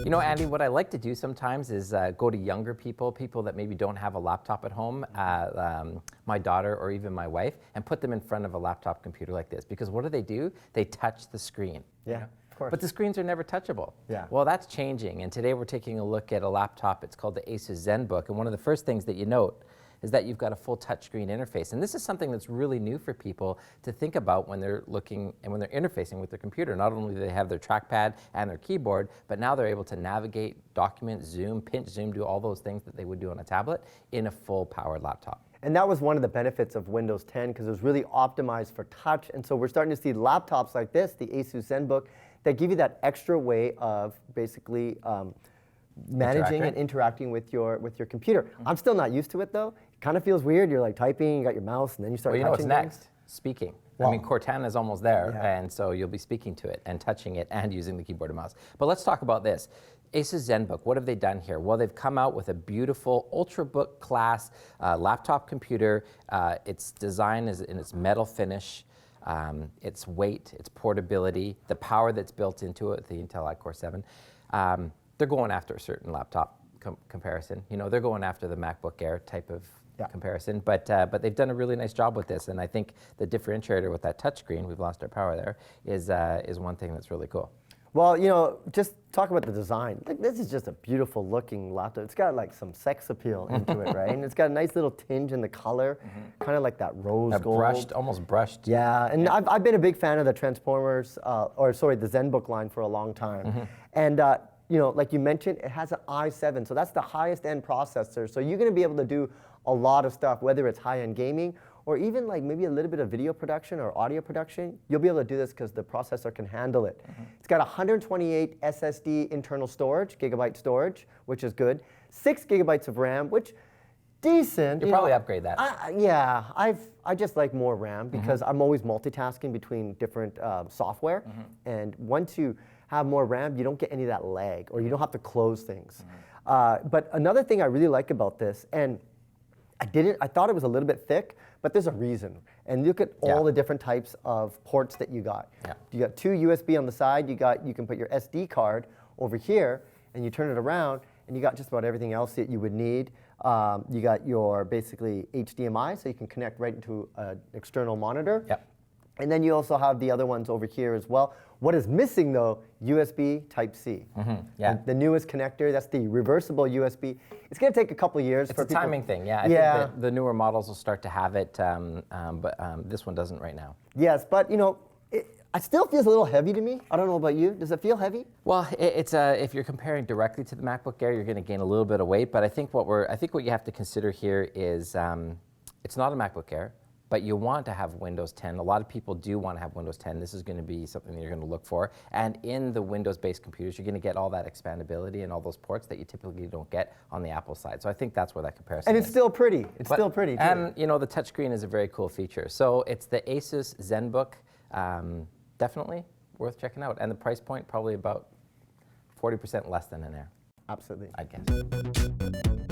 You know, Andy, what I like to do sometimes is go to younger people that maybe don't have a laptop at home, my daughter or even my wife, and put them in front of a laptop computer like this. Because what do? They touch the screen. Yeah, of course. But the screens are never touchable. Yeah. Well, that's changing, and today we're taking a look at a laptop. It's called the ASUS ZenBook, and one of the first things that you note is that you've got a full touchscreen interface. And this is something that's really new for people to think about when they're looking and when they're interfacing with their computer. Not only do they have their trackpad and their keyboard, but now they're able to navigate, document, zoom, pinch, zoom, do all those things that they would do on a tablet in a full powered laptop. And that was one of the benefits of Windows 10 because it was really optimized for touch. And so we're starting to see laptops like this, the ASUS ZenBook, that give you that extra way of basically managing and interacting with your computer. I'm still not used to it though. It kind of feels weird. You're like typing, you got your mouse, and then you start touching what's next? Speaking. Well, I mean, Cortana is almost there, yeah. and so you'll be speaking to it and touching it and using the keyboard and mouse. But let's talk about this. ASUS ZenBook, what have they done here? Well, they've come out with a beautiful Ultrabook class laptop computer. Its design is in its metal finish. Its weight, its portability, the power that's built into it, the Intel iCore 7. They're going after a certain laptop comparison. You know, they're going after the MacBook Air type of comparison, but they've done a really nice job with this, and I think the differentiator with that touchscreen, we've lost our power there, is one thing that's really cool. Well, you know, just talk about the design. Like, this is just a beautiful looking laptop. It's got like some sex appeal into it, right? And it's got a nice little tinge in the color, kind of like that rose gold. Brushed, almost brushed. Yeah, and I've been a big fan of the Transformers, the ZenBook line for a long time. And you know, like you mentioned, it has an i7, so that's the highest end processor. So you're going to be able to do a lot of stuff, whether it's high-end gaming or even like maybe a little bit of video production or audio production. You'll be able to do this because the processor can handle it. It's got 128 SSD internal storage, gigabyte storage, which is good. 6 gigabytes of RAM, which decent. You'll probably upgrade that. Yeah, I just like more RAM because I'm always multitasking between different software. And once you have more RAM, you don't get any of that lag, or you don't have to close things. But another thing I really like about this, and I thought it was a little bit thick, but there's a reason. And look at all the different types of ports that you got. You got 2 USB on the side. You can put your SD card over here, and you turn it around, and you got just about everything else that you would need. You got your basically HDMI, so you can connect right into an external monitor. And then you also have the other ones over here as well. What is missing though, USB Type-C. The newest connector, that's the reversible USB. It's going to take a couple of years. It's for a timing thing, I think that the newer models will start to have it, but this one doesn't right now. Yes, but you know, it still feels a little heavy to me. I don't know about you. Does it feel heavy? Well, it's if you're comparing directly to the MacBook Air, you're going to gain a little bit of weight. But I think what you have to consider here is it's not a MacBook Air, but you want to have Windows 10. A lot of people do want to have Windows 10. This is going to be something that you're going to look for. And in the Windows-based computers, you're going to get all that expandability and all those ports that you typically don't get on the Apple side. So I think that's where that comparison is. And it's still pretty. It's still pretty, too. And you know, the touchscreen is a very cool feature. So it's the ASUS ZenBook. Definitely worth checking out. And the price point, probably about 40% less than an Air. Absolutely. I guess.